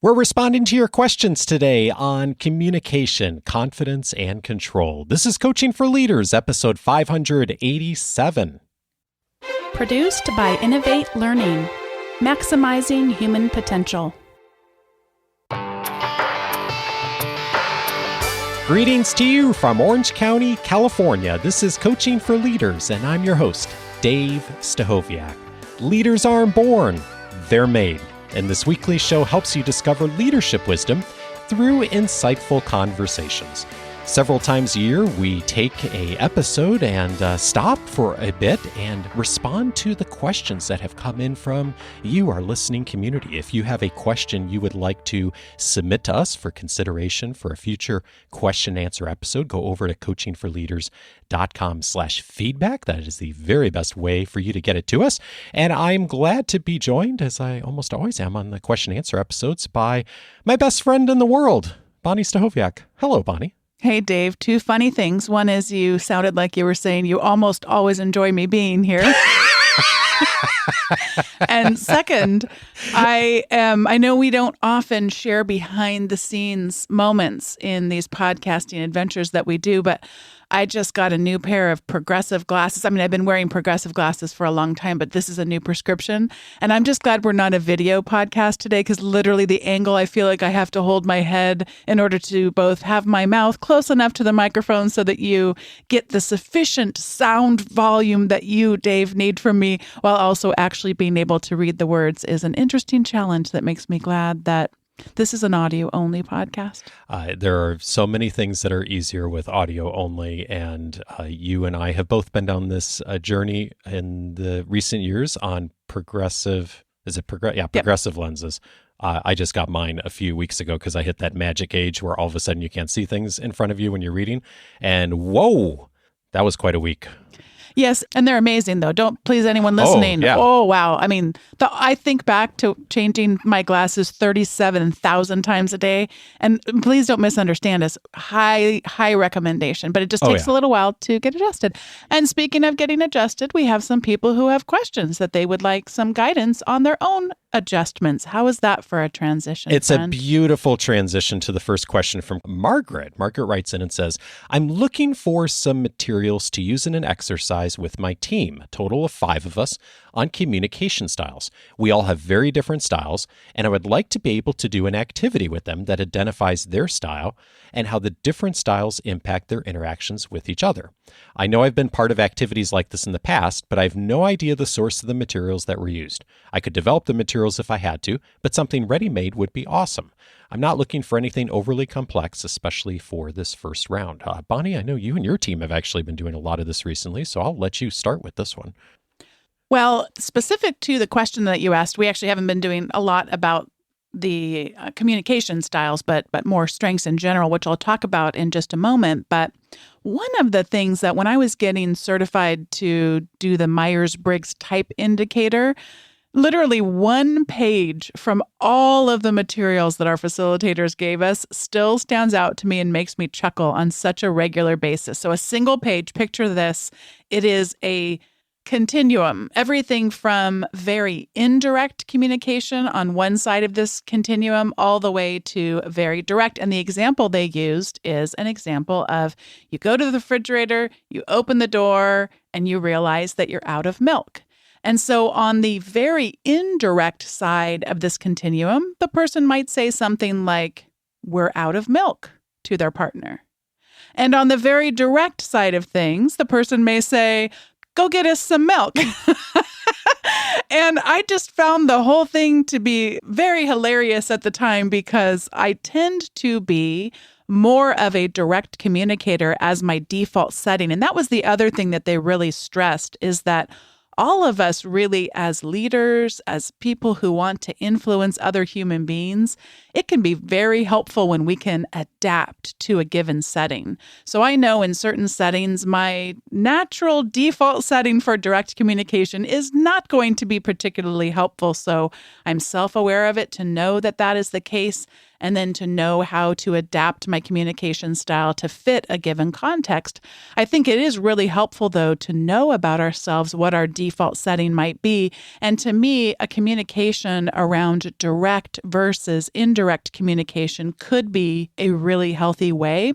We're responding to your questions today on communication, confidence, and control. This is Coaching for Leaders, episode 587. Produced by Innovate Learning, maximizing human potential. Greetings to you from Orange County, California. This is Coaching for Leaders, and I'm your host, Dave Stachowiak. Leaders aren't born, they're made. And this weekly show helps you discover leadership wisdom through insightful conversations. Several times a year, we take an episode and stop for a bit and respond to the questions that have come in from you, our listening community. If you have a question you would like to submit to us for consideration for a future question and answer episode, go over to coachingforleaders.com/feedback. That is the very best way for you to get it to us. And I'm glad to be joined, as I almost always am on the question and answer episodes, by my best friend in the world, Bonni Stachowiak. Hello, Bonni. Hey, Dave, two funny things. One is you sounded like you were saying you almost always enjoy me being here. And second, I know we don't often share behind the scenes moments in these podcasting adventures that we do, but I just got a new pair of progressive glasses. I mean, I've been wearing progressive glasses for a long time, but this is a new prescription. And I'm just glad we're not a video podcast today, because literally the angle, I feel like I have to hold my head in order to both have my mouth close enough to the microphone so that you get the sufficient sound volume that you, Dave, need from me, while also actually being able to read the words is an interesting challenge that makes me glad that this is an audio-only podcast. There are so many things that are easier with audio only, and you and I have both been down this journey in the recent years on progressive lenses. I just got mine a few weeks ago because I hit that magic age where all of a sudden you can't see things in front of you when you're reading, and whoa, that was quite a week. Yes, and they're amazing, though. Don't please anyone listening. Oh, yeah. Oh wow. I mean, I think back to changing my glasses 37,000 times a day. And please don't misunderstand us. High recommendation. But it just takes a little while to get adjusted. And speaking of getting adjusted, we have some people who have questions that they would like some guidance on their own adjustments. How is that for a transition? It's friend? A beautiful transition to the first question from Margaret. Margaret writes in and says, I'm looking for some materials to use in an exercise with my team, a total of 5 of us, on communication styles. We all have very different styles, and I would like to be able to do an activity with them that identifies their style and how the different styles impact their interactions with each other. I know I've been part of activities like this in the past, but I have no idea the source of the materials that were used. I could develop the materials if I had to, but something ready-made would be awesome. I'm not looking for anything overly complex, especially for this first round. Bonni, I know you and your team have actually been doing a lot of this recently, so I'll let you start with this one. Well, specific to the question that you asked, we actually haven't been doing a lot about the communication styles, but more strengths in general, which I'll talk about in just a moment. But one of the things that when I was getting certified to do the Myers-Briggs type indicator, literally one page from all of the materials that our facilitators gave us still stands out to me and makes me chuckle on such a regular basis. So a single page, picture this, it is a continuum, everything from very indirect communication on one side of this continuum all the way to very direct. And the example they used is an example of you go to the refrigerator, you open the door, and you realize that you're out of milk. And so on the very indirect side of this continuum, the person might say something like, we're out of milk to their partner. And on the very direct side of things, the person may say, go get us some milk. And I just found the whole thing to be very hilarious at the time because I tend to be more of a direct communicator as my default setting. And that was the other thing that they really stressed is that all of us really as leaders, as people who want to influence other human beings, it can be very helpful when we can adapt to a given setting. So I know in certain settings, my natural default setting for direct communication is not going to be particularly helpful. So I'm self-aware of it to know that that is the case. and then to know how to adapt my communication style to fit a given context. I think it is really helpful, though, to know about ourselves, what our default setting might be. And to me, a communication around direct versus indirect communication could be a really healthy way.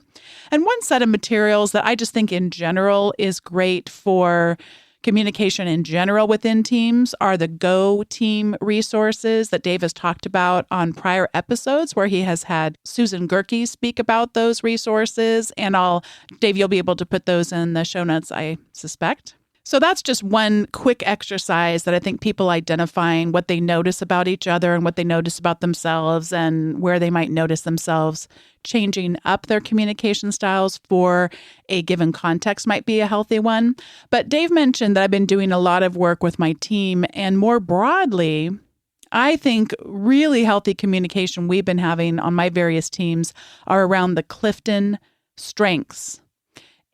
And one set of materials that I just think in general is great for communication in general within teams are the Go team resources that Dave has talked about on prior episodes, where he has had Susan Gerke speak about those resources. And Dave, you'll be able to put those in the show notes, I suspect. So that's just one quick exercise that I think people identifying what they notice about each other and what they notice about themselves and where they might notice themselves changing up their communication styles for a given context might be a healthy one. But Dave mentioned that I've been doing a lot of work with my team, and more broadly, I think really healthy communication we've been having on my various teams are around the Clifton strengths.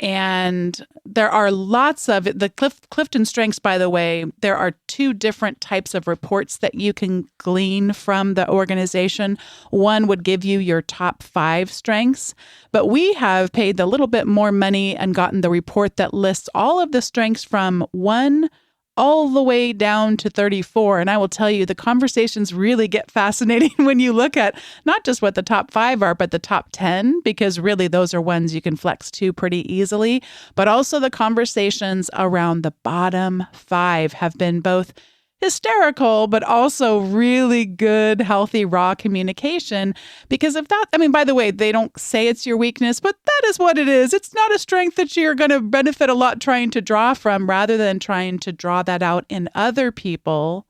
And there are lots of the Clifton strengths, by the way. There are two different types of reports that you can glean from the organization. One would give you your top 5 strengths, but we have paid a little bit more money and gotten the report that lists all of the strengths from 1 all the way down to 34. And I will tell you, the conversations really get fascinating when you look at not just what the top 5 are, but the top 10, because really those are ones you can flex to pretty easily. But also the conversations around the bottom 5 have been both hysterical, but also really good, healthy, raw communication. Because if that, by the way, they don't say it's your weakness, but that is what it is. It's not a strength that you're going to benefit a lot trying to draw from, rather than trying to draw that out in other people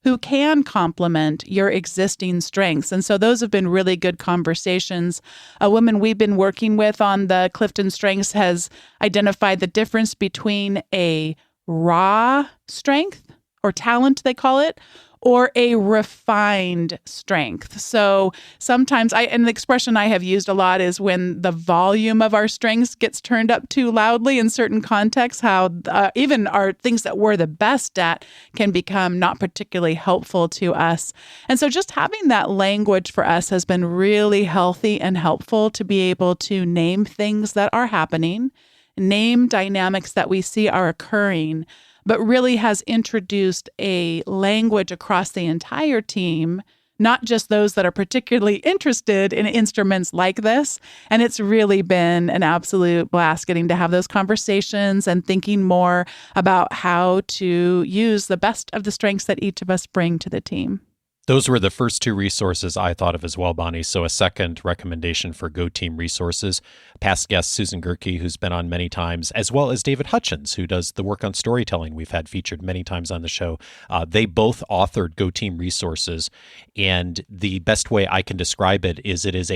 who can complement your existing strengths. And so those have been really good conversations. A woman we've been working with on the Clifton strengths has identified the difference between a raw strength, or talent, they call it, or a refined strength. So sometimes and the expression I have used a lot is when the volume of our strengths gets turned up too loudly in certain contexts, how even our things that we're the best at can become not particularly helpful to us. And so just having that language for us has been really healthy and helpful to be able to name things that are happening, name dynamics that we see are occurring, but really has introduced a language across the entire team, not just those that are particularly interested in instruments like this. And it's really been an absolute blast getting to have those conversations and thinking more about how to use the best of the strengths that each of us bring to the team. Those were the first 2 resources I thought of as well, Bonni. So a second recommendation for Go Team resources. Past guest Susan Gerke, who's been on many times, as well as David Hutchens, who does the work on storytelling we've had featured many times on the show. They both authored Go Team resources. And the best way I can describe it is it is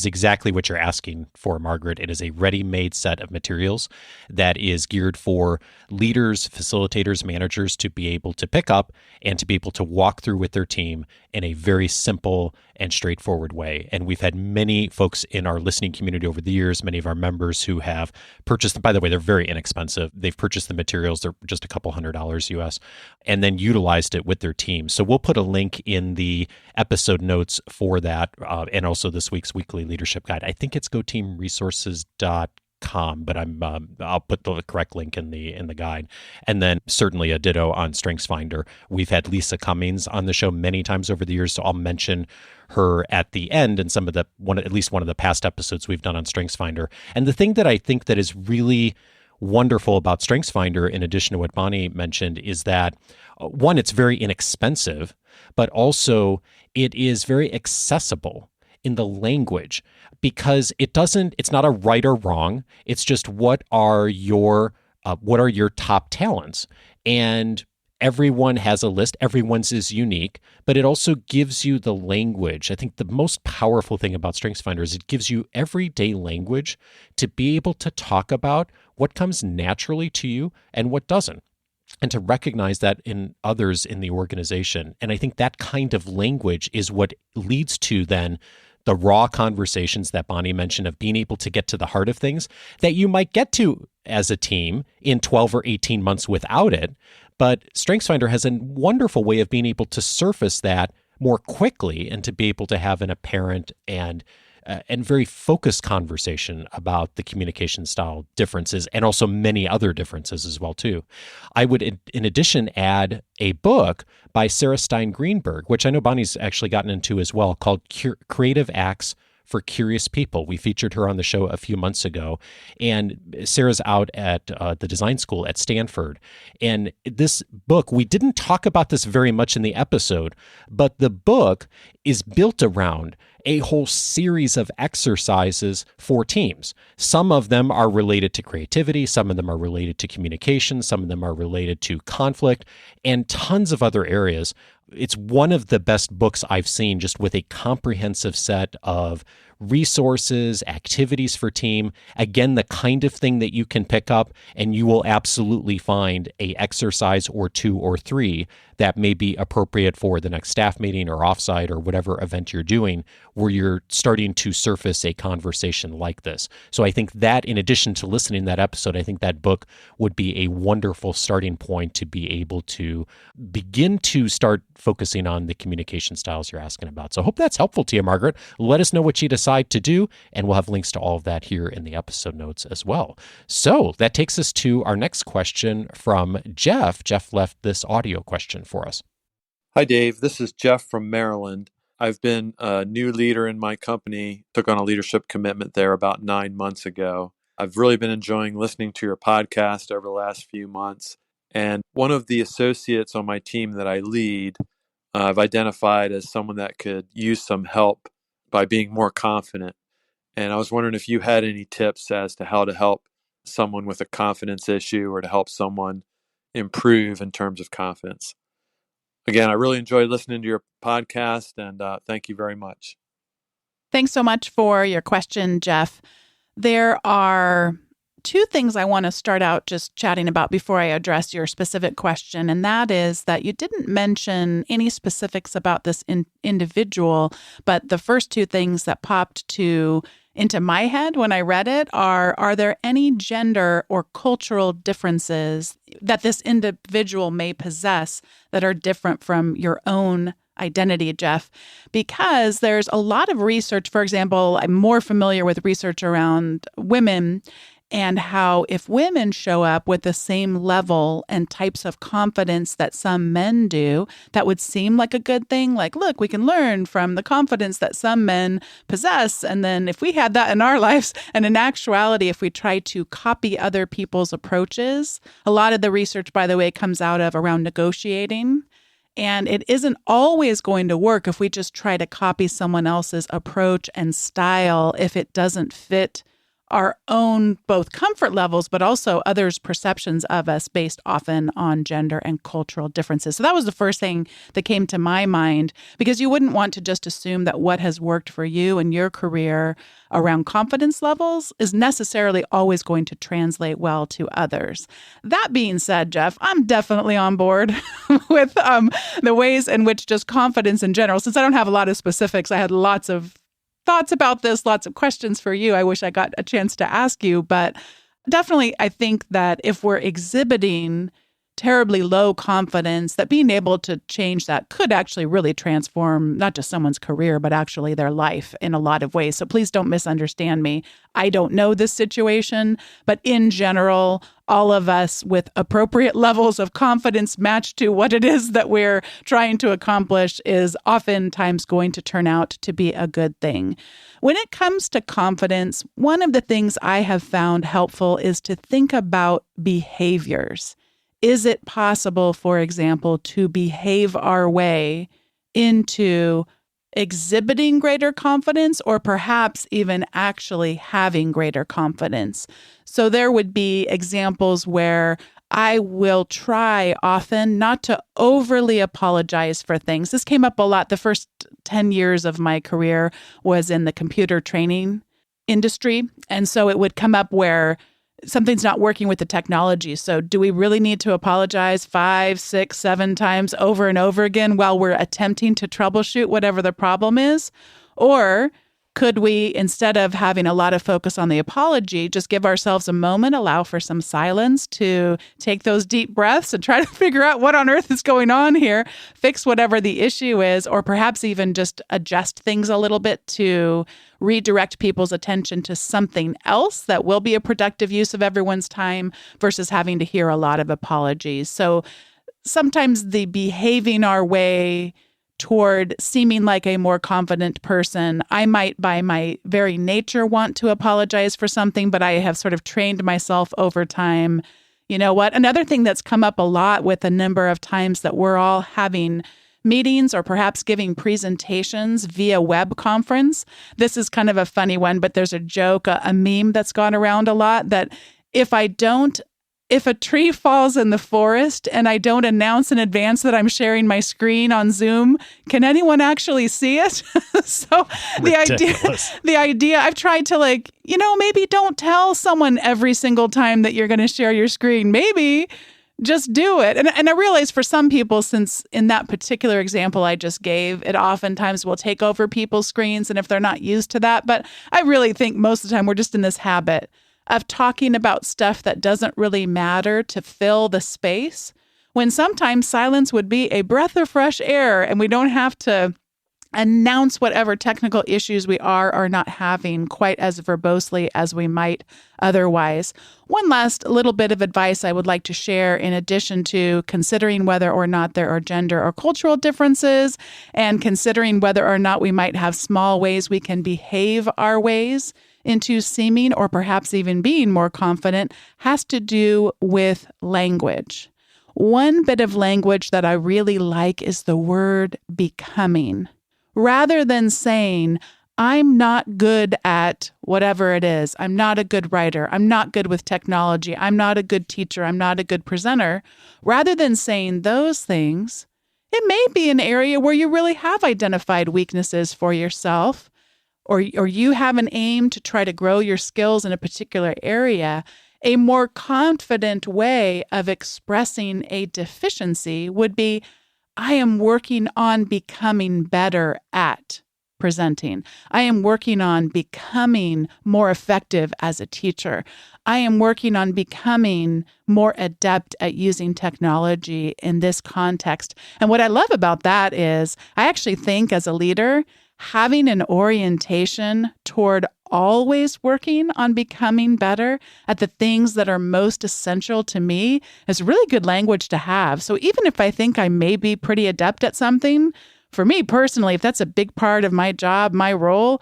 exactly what you're asking for, Margaret. It is a ready-made set of materials that is geared for leaders, facilitators, managers to be able to pick up and to be able to walk through with their team in a very simple and straightforward way. And we've had many folks in our listening community over the years, many of our members who have purchased them. By the way, they're very inexpensive. They've purchased the materials. They're just a couple $100 US, and then utilized it with their team. So we'll put a link in the episode notes for that, and also this week's weekly leadership guide. I think it's goteamresources.com, but I'll put the correct link in the guide. And then certainly a ditto on StrengthsFinder. We've had Lisa Cummings on the show many times over the years, so I'll mention her at the end in some of at least one of the past episodes we've done on StrengthsFinder. And the thing that I think that is really wonderful about StrengthsFinder, in addition to what Bonni mentioned, is that one, it's very inexpensive, but also it is very accessible in the language, because it's not a right or wrong. It's just what are your top talents, and everyone has a list. Everyone's is unique, but it also gives you the language. I think the most powerful thing about StrengthsFinder is it gives you everyday language to be able to talk about what comes naturally to you and what doesn't, and to recognize that in others in the organization. And I think that kind of language is what leads to then the raw conversations that Bonni mentioned, of being able to get to the heart of things that you might get to as a team in 12 or 18 months without it. But StrengthsFinder has a wonderful way of being able to surface that more quickly and to be able to have an apparent and very focused conversation about the communication style differences and also many other differences as well, too. I would, in addition, add a book by Sarah Stein Greenberg, which I know Bonnie's actually gotten into as well, called Creative Acts for Curious People. We featured her on the show a few months ago, and Sarah's out at the design school at Stanford. And this book, we didn't talk about this very much in the episode, but the book is built around a whole series of exercises for teams. Some of them are related to creativity, some of them are related to communication, some of them are related to conflict, and tons of other areas. It's one of the best books I've seen, just with a comprehensive set of resources, activities for team. Again, the kind of thing that you can pick up and you will absolutely find a exercise or two or three that may be appropriate for the next staff meeting or offsite or whatever event you're doing, where you're starting to surface a conversation like this. So I think that, in addition to listening to that episode, I think that book would be a wonderful starting point to be able to begin to start focusing on the communication styles you're asking about. So I hope that's helpful to you, Margaret. Let us know what you decide to do, and we'll have links to all of that here in the episode notes as well. So that takes us to our next question from Jeff. Jeff left this audio question for us. Hi, Dave. This is Jeff from Maryland. I've been a new leader in my company, took on a leadership commitment there about 9 months ago. I've really been enjoying listening to your podcast over the last few months. And one of the associates on my team that I lead, I've identified as someone that could use some help by being more confident. And I was wondering if you had any tips as to how to help someone with a confidence issue or to help someone improve in terms of confidence. Again, I really enjoyed listening to your podcast, and thank you very much. Thanks so much for your question, Jeff. There are two things I want to start out just chatting about before I address your specific question, and that is that you didn't mention any specifics about this individual, but the first two things that popped into my head when I read it are there any gender or cultural differences that this individual may possess that are different from your own identity, Jeff? Because there's a lot of research. For example, I'm more familiar with research around women and how if women show up with the same level and types of confidence that some men do, that would seem like a good thing. Like, look, we can learn from the confidence that some men possess. And then if we had that in our lives, and in actuality, if we try to copy other people's approaches, a lot of the research, by the way, comes out of around negotiating. And it isn't always going to work if we just try to copy someone else's approach and style if it doesn't fit our own both comfort levels, but also others' perceptions of us based often on gender and cultural differences. So that was the first thing that came to my mind, because you wouldn't want to just assume that what has worked for you in your career around confidence levels is necessarily always going to translate well to others. That being said, Jeff, I'm definitely on board with the ways in which just confidence in general, since I don't have a lot of specifics, I had lots of thoughts about this, lots of questions for you. I wish I got a chance to ask you, but definitely I think that if we're exhibiting terribly low confidence, that being able to change that could actually really transform not just someone's career, but actually their life in a lot of ways. So please don't misunderstand me. I don't know this situation, but in general, all of us with appropriate levels of confidence matched to what it is that we're trying to accomplish is oftentimes going to turn out to be a good thing. When it comes to confidence, one of the things I have found helpful is to think about behaviors. Is it possible, for example, to behave our way into exhibiting greater confidence or perhaps even actually having greater confidence? So there would be examples where I will try often not to overly apologize for things. This came up a lot. The first 10 years of my career was in the computer training industry. And so it would come up where something's not working with the technology. So do we really need to apologize 5, 6, 7 times over and over again while we're attempting to troubleshoot whatever the problem is? Or Could we, instead of having a lot of focus on the apology, just give ourselves a moment, allow for some silence to take those deep breaths and try to figure out what on earth is going on here, fix whatever the issue is, or perhaps even just adjust things a little bit to redirect people's attention to something else that will be a productive use of everyone's time versus having to hear a lot of apologies. So sometimes the behaving our way toward seeming like a more confident person, I might by my very nature want to apologize for something, but I have sort of trained myself over time. You know what? Another thing that's come up a lot with a number of times that we're all having meetings or perhaps giving presentations via web conference. This is kind of a funny one, but there's a joke, a meme that's gone around a lot that if a tree falls in the forest and I don't announce in advance that I'm sharing my screen on Zoom, can anyone actually see it? So the idea, I've tried to maybe don't tell someone every single time that you're going to share your screen. Maybe just do it. And I realize for some people, since in that particular example I just gave, it oftentimes will take over people's screens and if they're not used to that. But I really think most of the time we're just in this habit of talking about stuff that doesn't really matter to fill the space, when sometimes silence would be a breath of fresh air and we don't have to announce whatever technical issues we are or not having quite as verbosely as we might otherwise. One last little bit of advice I would like to share, in addition to considering whether or not there are gender or cultural differences and considering whether or not we might have small ways we can behave our ways into seeming or perhaps even being more confident, has to do with language. One bit of language that I really like is the word becoming. Rather than saying, I'm not good at whatever it is, I'm not a good writer, I'm not good with technology, I'm not a good teacher, I'm not a good presenter, rather than saying those things, it may be an area where you really have identified weaknesses for yourself, or you have an aim to try to grow your skills in a particular area. A more confident way of expressing a deficiency would be, I am working on becoming better at presenting. I am working on becoming more effective as a teacher. I am working on becoming more adept at using technology in this context. And what I love about that is I actually think as a leader, having an orientation toward always working on becoming better at the things that are most essential to me is really good language to have. So even if I think I may be pretty adept at something, for me personally, if that's a big part of my job, my role,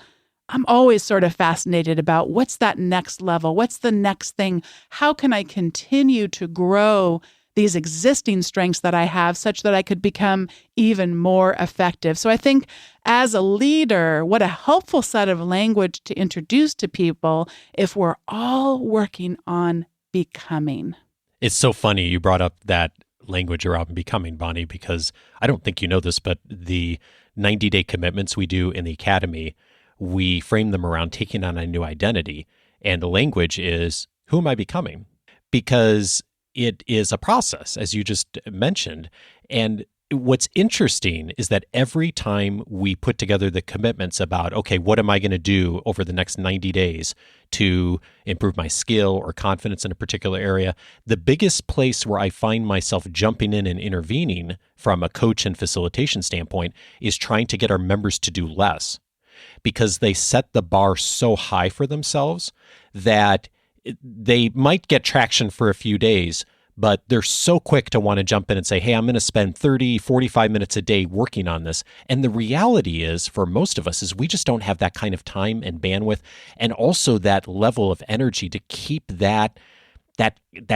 I'm always sort of fascinated about what's that next level? What's the next thing? How can I continue to grow these existing strengths that I have such that I could become even more effective? So I think as a leader, what a helpful set of language to introduce to people if we're all working on becoming. It's so funny you brought up that language around becoming, Bonni, because I don't think you know this, but the 90-day commitments we do in the academy, we frame them around taking on a new identity. And the language is, who am I becoming? Because it is a process, as you just mentioned. And what's interesting is that every time we put together the commitments about, okay, what am I going to do over the next 90 days to improve my skill or confidence in a particular area, the biggest place where I find myself jumping in and intervening from a coach and facilitation standpoint is trying to get our members to do less, because they set the bar so high for themselves that they might get traction for a few days, but they're so quick to want to jump in and say, hey, I'm going to spend 30, 45 minutes a day working on this. And the reality is, for most of us, is we just don't have that kind of time and bandwidth, and also that level of energy to keep that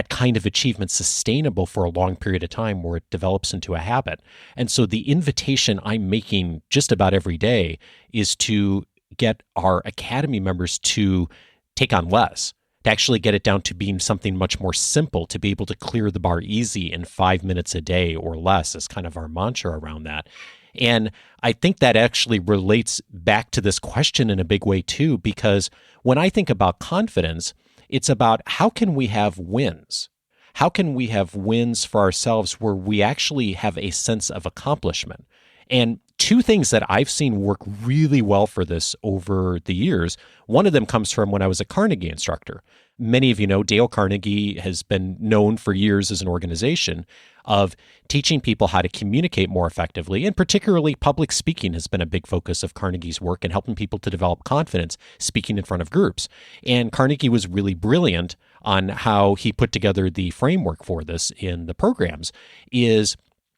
kind of achievement sustainable for a long period of time where it develops into a habit. And so the invitation I'm making just about every day is to get our academy members to take on less, to actually get it down to being something much more simple, to be able to clear the bar easy in 5 minutes a day or less is kind of our mantra around that. And I think that actually relates back to this question in a big way too, because when I think about confidence, it's about how can we have wins? How can we have wins for ourselves where we actually have a sense of accomplishment? And two things that I've seen work really well for this over the years. One of them comes from when I was a Carnegie instructor. Many of you know Dale Carnegie has been known for years as an organization of teaching people how to communicate more effectively, and particularly public speaking has been a big focus of Carnegie's work and helping people to develop confidence speaking in front of groups. And Carnegie was really brilliant on how he put together the framework for this in the programs. Is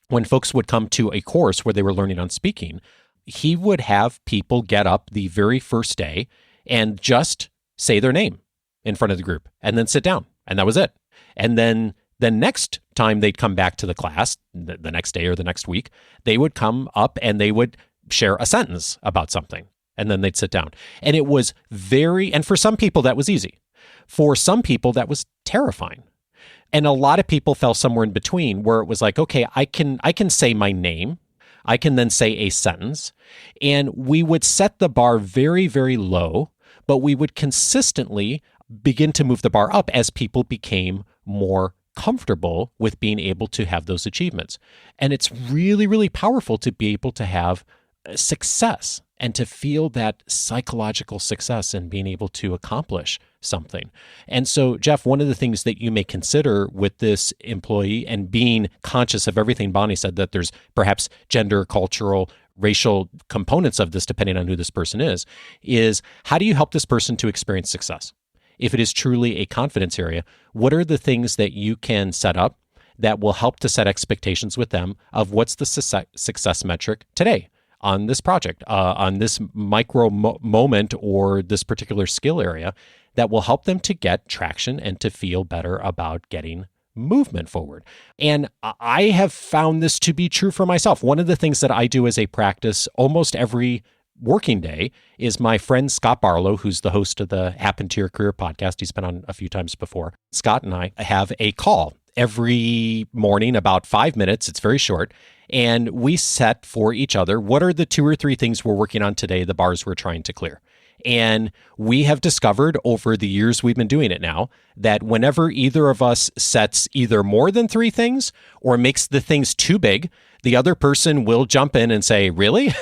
when folks would come to a course where they were learning on speaking, he would have people get up the very first day and just say their name in front of the group and then sit down. And that was it. And then the next time they'd come back to the class, the next day or the next week, they would come up and they would share a sentence about something. And then they'd sit down. And it was and for some people that was easy. For some people that was terrifying. And a lot of people fell somewhere in between where it was like, okay, I can say my name. I can then say a sentence. And we would set the bar very, very low, but we would consistently begin to move the bar up as people became more comfortable with being able to have those achievements. And it's really, really powerful to be able to have success and to feel that psychological success in being able to accomplish something. And so, Jeff, one of the things that you may consider with this employee, and being conscious of everything Bonni said, that there's perhaps gender, cultural, racial components of this depending on who this person is how do you help this person to experience success? If it is truly a confidence area, what are the things that you can set up that will help to set expectations with them of what's the success metric today on this project, on this micro moment or this particular skill area that will help them to get traction and to feel better about getting movement forward. And I have found this to be true for myself. One of the things that I do as a practice almost every working day is my friend Scott Barlow, who's the host of the Happen to Your Career podcast. He's been on a few times before. Scott and I have a call every morning, about 5 minutes. It's very short. And we set for each other, what are the 2 or 3 things we're working on today, the bars we're trying to clear. And we have discovered over the years we've been doing it now that whenever either of us sets either more than 3 things or makes the things too big, the other person will jump in and say, really?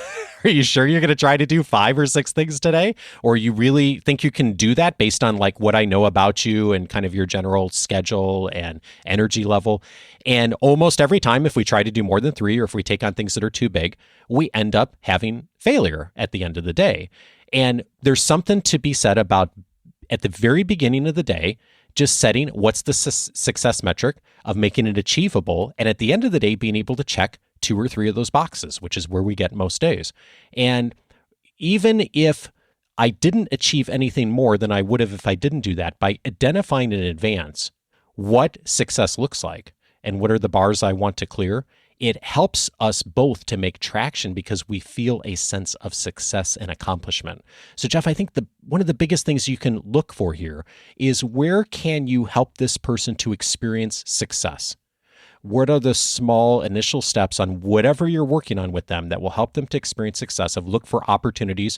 Are you sure you're going to try to do 5 or 6 things today? Or you really think you can do that based on like what I know about you and kind of your general schedule and energy level? And almost every time, if we try to do more than 3 or if we take on things that are too big, we end up having failure at the end of the day. And there's something to be said about at the very beginning of the day, just setting what's the success metric of making it achievable. And at the end of the day, being able to check 2 or 3 of those boxes, which is where we get most days. And even if I didn't achieve anything more than I would have if I didn't do that, by identifying in advance what success looks like and what are the bars I want to clear, it helps us both to make traction because we feel a sense of success and accomplishment. So, Jeff, I think one of the biggest things you can look for here is where can you help this person to experience success? What are the small initial steps on whatever you're working on with them that will help them to experience success? Look for opportunities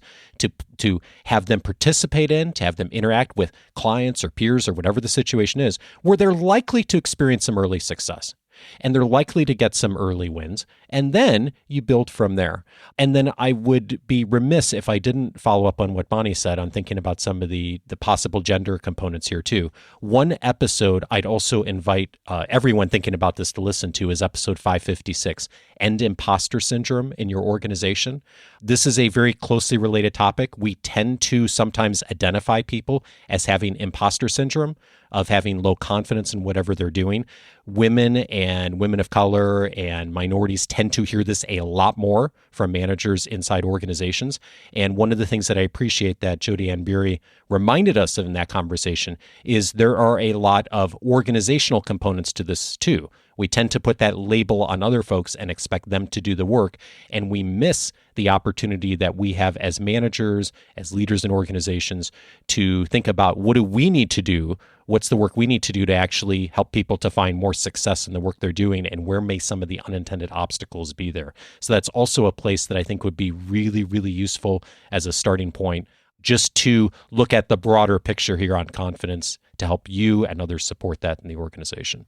to have them participate in, to have them interact with clients or peers or whatever the situation is, where they're likely to experience some early success. And they're likely to get some early wins. And then you build from there. And then I would be remiss if I didn't follow up on what Bonni said on thinking about some of the possible gender components here too. One episode I'd also invite everyone thinking about this to listen to is episode 556, End Imposter Syndrome in Your Organization. This is a very closely related topic. We tend to sometimes identify people as having imposter syndrome, of having low confidence in whatever they're doing. Women and women of color and minorities tend to hear this a lot more from managers inside organizations. And one of the things that I appreciate that Jodi Ann Beery reminded us of in that conversation is there are a lot of organizational components to this too. We tend to put that label on other folks and expect them to do the work, and we miss the opportunity that we have as managers, as leaders in organizations, to think about what do we need to do, what's the work we need to do to actually help people to find more success in the work they're doing, and where may some of the unintended obstacles be there. So that's also a place that I think would be really, really useful as a starting point, just to look at the broader picture here on confidence to help you and others support that in the organization.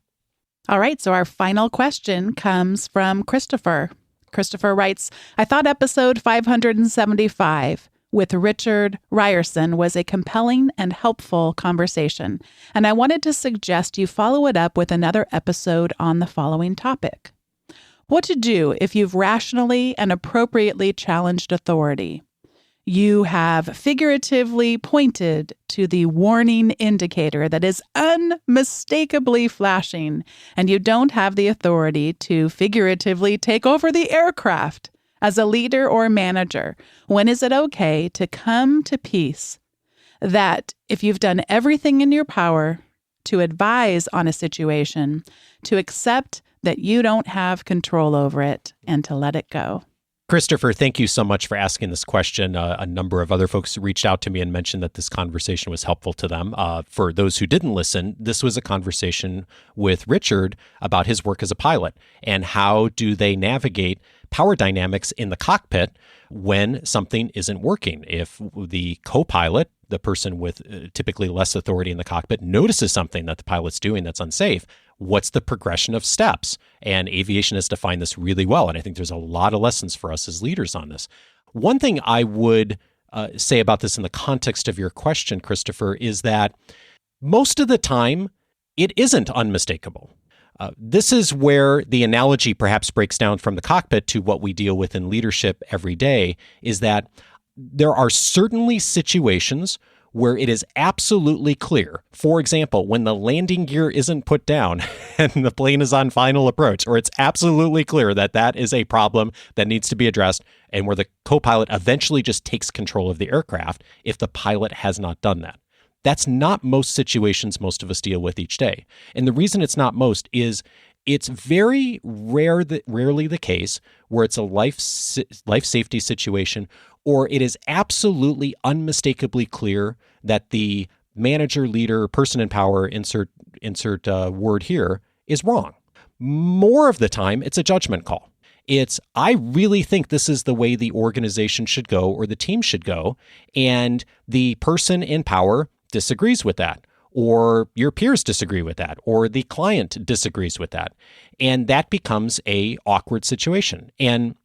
All right, so our final question comes from Christopher. Christopher writes, I thought episode 575 with Richard Ryerson was a compelling and helpful conversation, and I wanted to suggest you follow it up with another episode on the following topic. What to do if you've rationally and appropriately challenged authority. You have figuratively pointed to the warning indicator that is unmistakably flashing, and you don't have the authority to figuratively take over the aircraft. As a leader or manager, when is it okay to come to peace that if you've done everything in your power to advise on a situation, to accept that you don't have control over it and to let it go? Christopher, thank you so much for asking this question. A number of other folks reached out to me and mentioned that this conversation was helpful to them. For those who didn't listen, this was a conversation with Richard about his work as a pilot and how do they navigate power dynamics in the cockpit when something isn't working. If the co-pilot, the person with typically less authority in the cockpit, notices something that the pilot's doing that's unsafe, what's the progression of steps? And aviation has defined this really well. And I think there's a lot of lessons for us as leaders on this. One thing I would say about this in the context of your question, Christopher, is that most of the time, it isn't unmistakable. This is where the analogy perhaps breaks down from the cockpit to what we deal with in leadership every day, is that there are certainly situations where it is absolutely clear. For example, when the landing gear isn't put down and the plane is on final approach, or it's absolutely clear that that is a problem that needs to be addressed, and where the co-pilot eventually just takes control of the aircraft if the pilot has not done that. That's not most situations most of us deal with each day. And the reason it's not most is it's very rarely the case where it's a life safety situation, or it is absolutely unmistakably clear that the manager, leader, person in power, insert word here, is wrong. More of the time, it's a judgment call. It's, I really think this is the way the organization should go or the team should go, and the person in power disagrees with that, or your peers disagree with that, or the client disagrees with that. And that becomes a awkward situation. And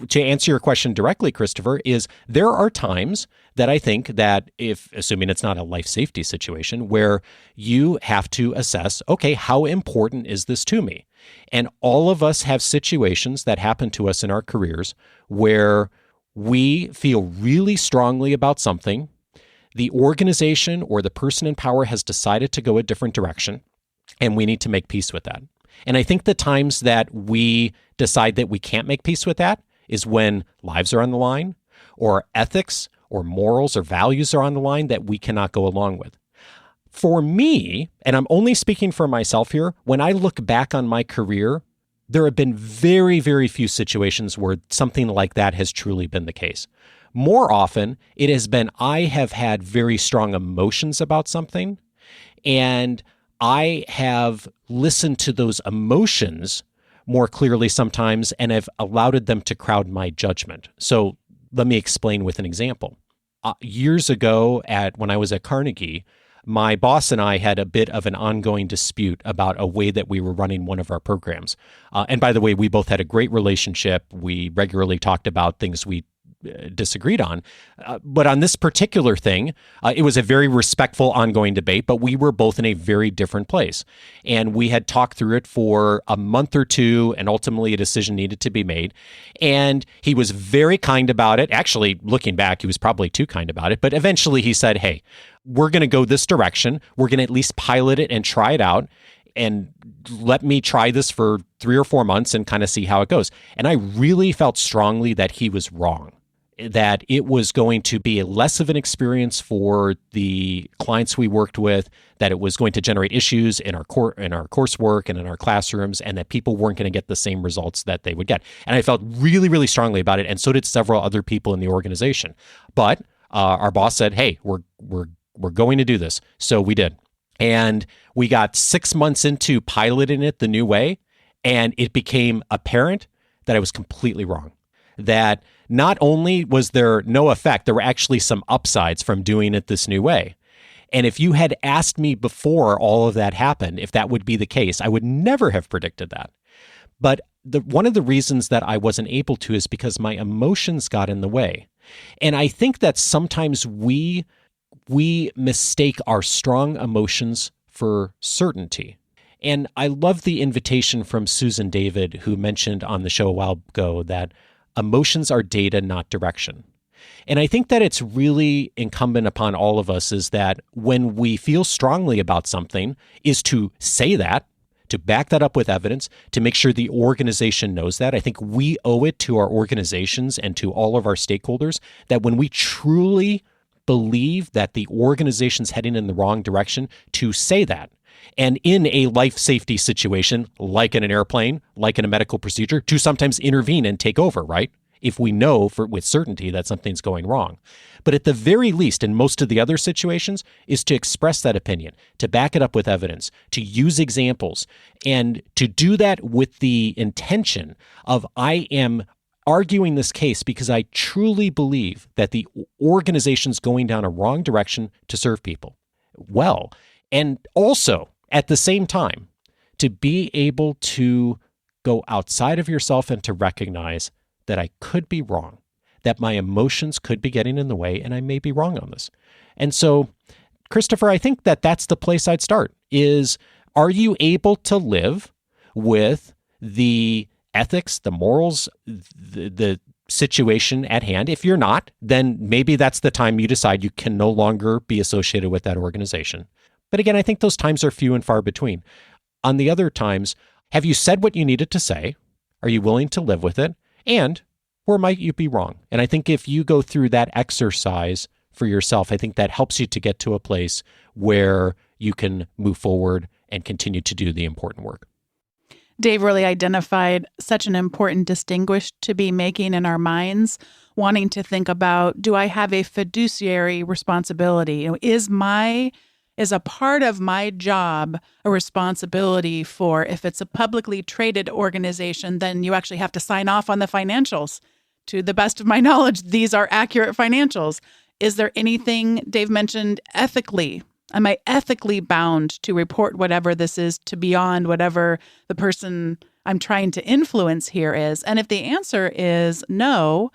to answer your question directly, Christopher, is there are times that I think that if, assuming it's not a life safety situation, where you have to assess, okay, how important is this to me? And all of us have situations that happen to us in our careers where we feel really strongly about something. The organization or the person in power has decided to go a different direction, and we need to make peace with that. And I think the times that we decide that we can't make peace with that is when lives are on the line, or ethics or morals or values are on the line that we cannot go along with. For me, and I'm only speaking for myself here, when I look back on my career, there have been very, very few situations where something like that has truly been the case. More often, it has been I have had very strong emotions about something, and I have listened to those emotions more clearly sometimes and have allowed them to crowd my judgment. So let me explain with an example. Years ago, when I was at Carnegie, my boss and I had a bit of an ongoing dispute about a way that we were running one of our programs. And by the way, we both had a great relationship. We regularly talked about things we disagreed on. But on this particular thing, it was a very respectful ongoing debate, but we were both in a very different place. And we had talked through it for a month or two, and ultimately a decision needed to be made. And he was very kind about it. Actually, looking back, he was probably too kind about it. But eventually he said, hey, we're going to go this direction. We're going to at least pilot it and try it out. And let me try this for 3 or 4 months and kind of see how it goes. And I really felt strongly that he was wrong, that it was going to be less of an experience for the clients we worked with, that it was going to generate issues in our coursework and in our classrooms, and that people weren't going to get the same results that they would get. And I felt really, really strongly about it, and so did several other people in the organization. But our boss said, hey, we're going to do this. So we did. And we got 6 months into piloting it the new way, and it became apparent that I was completely wrong. That not only was there no effect, there were actually some upsides from doing it this new way. And if you had asked me before all of that happened, if that would be the case, I would never have predicted that. But one of the reasons that I wasn't able to is because my emotions got in the way. And I think that sometimes we mistake our strong emotions for certainty. And I love the invitation from Susan David, who mentioned on the show a while ago that emotions are data, not direction. And I think that it's really incumbent upon all of us is that when we feel strongly about something is to say that, to back that up with evidence, to make sure the organization knows that. I think we owe it to our organizations and to all of our stakeholders that when we truly believe that the organization's heading in the wrong direction, to say that. And in a life safety situation, like in an airplane, like in a medical procedure, to sometimes intervene and take over, right? If we know with certainty that something's going wrong. But at the very least, in most of the other situations, is to express that opinion, to back it up with evidence, to use examples, and to do that with the intention of I am arguing this case because I truly believe that the organization's going down a wrong direction to serve people well. And also, at the same time, to be able to go outside of yourself and to recognize that I could be wrong, that my emotions could be getting in the way, and I may be wrong on this. And so, Christopher, I think that that's the place I'd start is, are you able to live with the ethics, the morals, the situation at hand? If you're not, then maybe that's the time you decide you can no longer be associated with that organization. But again, I think those times are few and far between. On the other times, have you said what you needed to say? Are you willing to live with it? And where might you be wrong? And I think if you go through that exercise for yourself, I think that helps you to get to a place where you can move forward and continue to do the important work. Dave really identified such an important distinguish to be making in our minds, wanting to think about, do I have a fiduciary responsibility? Is a part of my job a responsibility for, if it's a publicly traded organization, then you actually have to sign off on the financials. To the best of my knowledge, these are accurate financials. Is there anything, Dave mentioned, ethically? Am I ethically bound to report whatever this is to beyond whatever the person I'm trying to influence here is? And if the answer is no,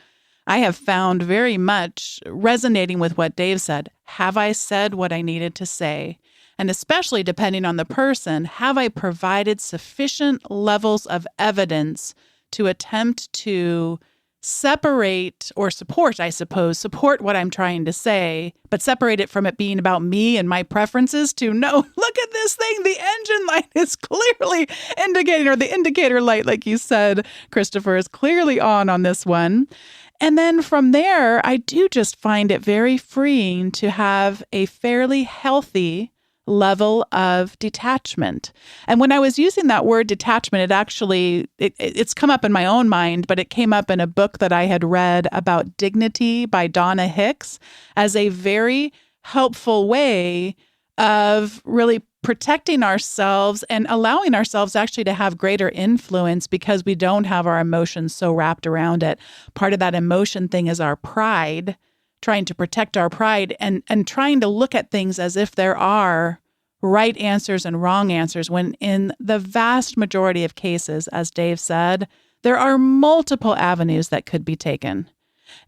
I have found very much resonating with what Dave said. Have I said what I needed to say? And especially depending on the person, have I provided sufficient levels of evidence to attempt to separate or support what I'm trying to say, but separate it from it being about me and my preferences to, no, look at this thing. The engine light is clearly indicating, or the indicator light, like you said, Christopher, is clearly on this one. And then from there, I do just find it very freeing to have a fairly healthy level of detachment. And when I was using that word detachment, it's come up in my own mind, but it came up in a book that I had read about dignity by Donna Hicks as a very helpful way of really protecting ourselves and allowing ourselves actually to have greater influence because we don't have our emotions so wrapped around it. Part of that emotion thing is our pride, trying to protect our pride and trying to look at things as if there are right answers and wrong answers, when in the vast majority of cases, as Dave said, there are multiple avenues that could be taken.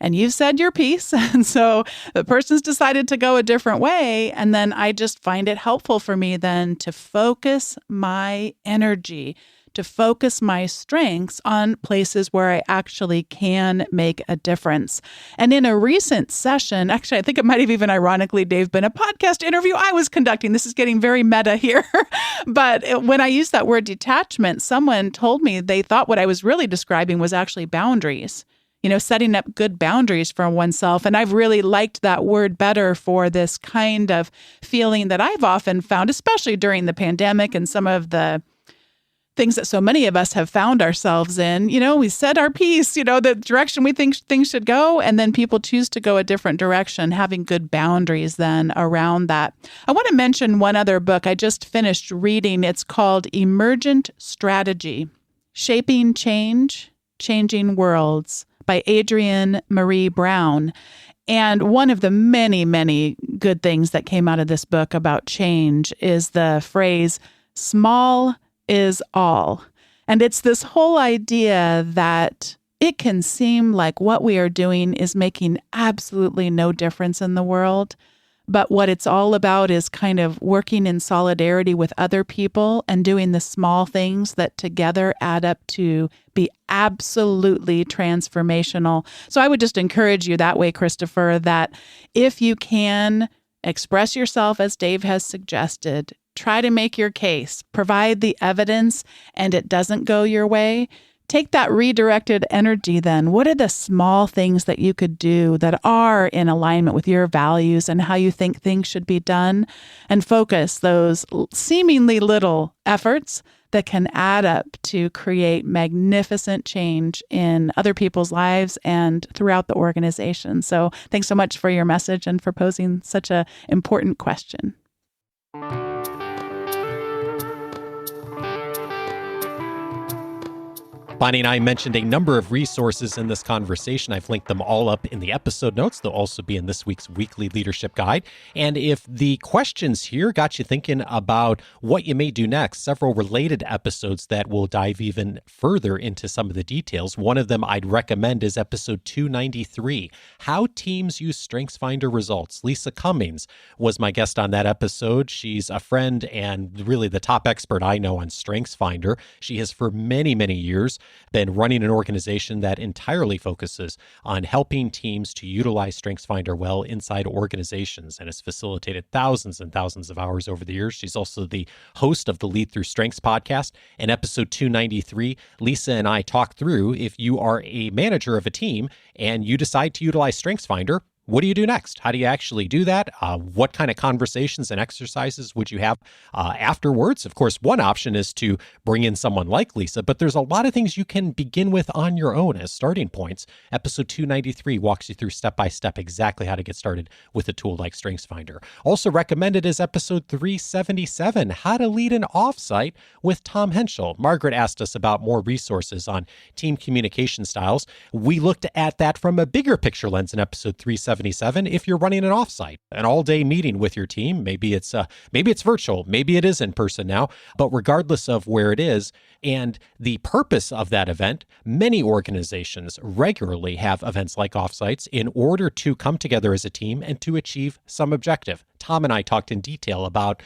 And you've said your piece, and so the person's decided to go a different way, and then I just find it helpful for me then to focus my energy, to focus my strengths on places where I actually can make a difference. And in a recent session, actually, I think it might have even ironically, Dave, been a podcast interview I was conducting. This is getting very meta here. But when I used that word detachment, someone told me they thought what I was really describing was actually boundaries. Setting up good boundaries for oneself. And I've really liked that word better for this kind of feeling that I've often found, especially during the pandemic and some of the things that so many of us have found ourselves in. We said our piece, the direction we think things should go, and then people choose to go a different direction, having good boundaries then around that. I want to mention one other book I just finished reading. It's called Emergent Strategy, Shaping Change, Changing Worlds, by Adrienne Marie Brown. And one of the many, many good things that came out of this book about change is the phrase, small is all. And it's this whole idea that it can seem like what we are doing is making absolutely no difference in the world. But what it's all about is kind of working in solidarity with other people and doing the small things that together add up to be absolutely transformational. So I would just encourage you that way, Christopher, that if you can express yourself as Dave has suggested, try to make your case, provide the evidence, and it doesn't go your way, take that redirected energy then. What are the small things that you could do that are in alignment with your values and how you think things should be done? And focus those seemingly little efforts that can add up to create magnificent change in other people's lives and throughout the organization. So thanks so much for your message and for posing such an important question. Bonni and I mentioned a number of resources in this conversation. I've linked them all up in the episode notes. They'll also be in this week's weekly leadership guide. And if the questions here got you thinking about what you may do next, several related episodes that will dive even further into some of the details. One of them I'd recommend is episode 293, How Teams Use StrengthsFinder Results. Lisa Cummings was my guest on that episode. She's a friend and really the top expert I know on StrengthsFinder. She has for many, many years been running an organization that entirely focuses on helping teams to utilize StrengthsFinder well inside organizations and has facilitated thousands and thousands of hours over the years. She's also the host of the Lead Through Strengths podcast. In episode 293, Lisa and I talk through if you are a manager of a team and you decide to utilize StrengthsFinder, what do you do next? How do you actually do that? What kind of conversations and exercises would you have afterwards? Of course, one option is to bring in someone like Lisa, but there's a lot of things you can begin with on your own as starting points. Episode 293 walks you through step-by-step exactly how to get started with a tool like StrengthsFinder. Also recommended is episode 377, How to Lead an Offsite with Tom Henschel. Margaret asked us about more resources on team communication styles. We looked at that from a bigger picture lens in episode 377. If you're running an offsite, an all-day meeting with your team, maybe it's virtual, maybe it is in person now, but regardless of where it is and the purpose of that event, many organizations regularly have events like offsites in order to come together as a team and to achieve some objective. Tom and I talked in detail about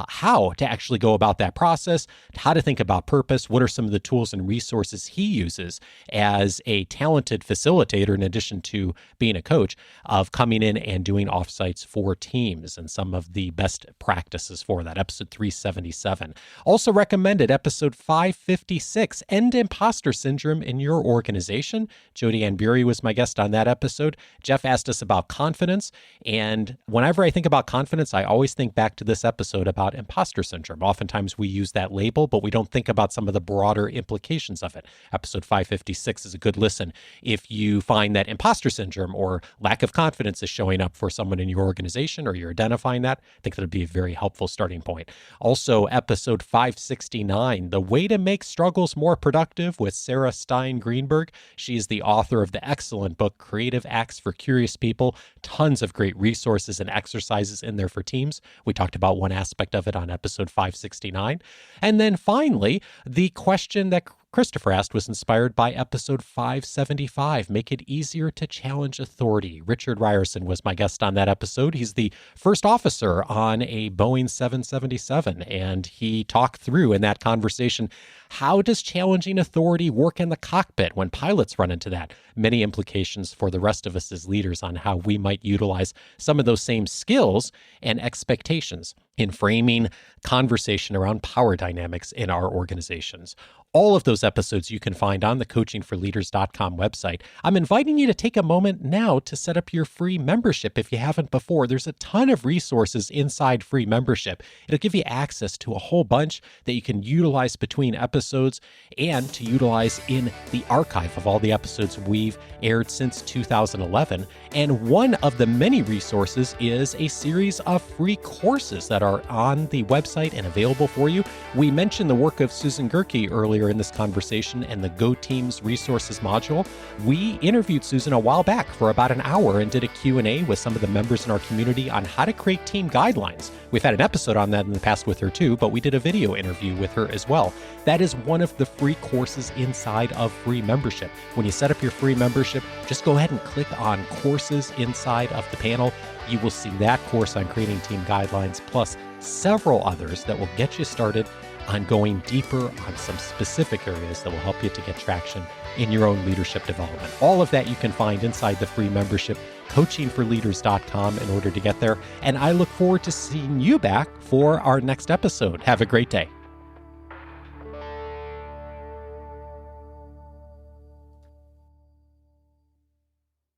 how to actually go about that process, how to think about purpose, what are some of the tools and resources he uses as a talented facilitator, in addition to being a coach, of coming in and doing offsites for teams and some of the best practices for that. Episode 377. Also recommended episode 556, End Imposter Syndrome in Your Organization. Jody Ann Bury was my guest on that episode. Jeff asked us about confidence, and whenever I think about confidence, I always think back to this episode about imposter syndrome. Oftentimes we use that label, but we don't think about some of the broader implications of it. Episode 556 is a good listen if you find that imposter syndrome or lack of confidence is showing up for someone in your organization or you're identifying that. I think that would be a very helpful starting point. Also, episode 569, The Way to Make Struggles More Productive with Sarah Stein Greenberg. She is the author of the excellent book, Creative Acts for Curious People. Tons of great resources and exercises in there for teams. We talked about one aspect of it on episode 569. And then finally, the question that Christopher asked was inspired by episode 575, Make It Easier to Challenge Authority. Richard Ryerson was my guest on that episode. He's the first officer on a Boeing 777, and he talked through in that conversation, how does challenging authority work in the cockpit when pilots run into that? Many implications for the rest of us as leaders on how we might utilize some of those same skills and expectations in framing conversation around power dynamics in our organizations. All of those episodes you can find on the coachingforleaders.com website. I'm inviting you to take a moment now to set up your free membership if you haven't before. There's a ton of resources inside free membership. It'll give you access to a whole bunch that you can utilize between episodes and to utilize in the archive of all the episodes we've aired since 2011. And one of the many resources is a series of free courses that are on the website and available for you. We mentioned the work of Susan Gerke earlier earlier in this conversation and the Go Teams resources module. We interviewed Susan a while back for about an hour and did a Q&A with some of the members in our community on how to create team guidelines. We've had an episode on that in the past with her too, but we did a video interview with her as well. That is one of the free courses inside of free membership. When you set up your free membership, just go ahead and click on courses inside of the panel. You will see that course on creating team guidelines, plus several others that will get you started on going deeper on some specific areas that will help you to get traction in your own leadership development. All of that you can find inside the free membership, coachingforleaders.com, in order to get there. And I look forward to seeing you back for our next episode. Have a great day.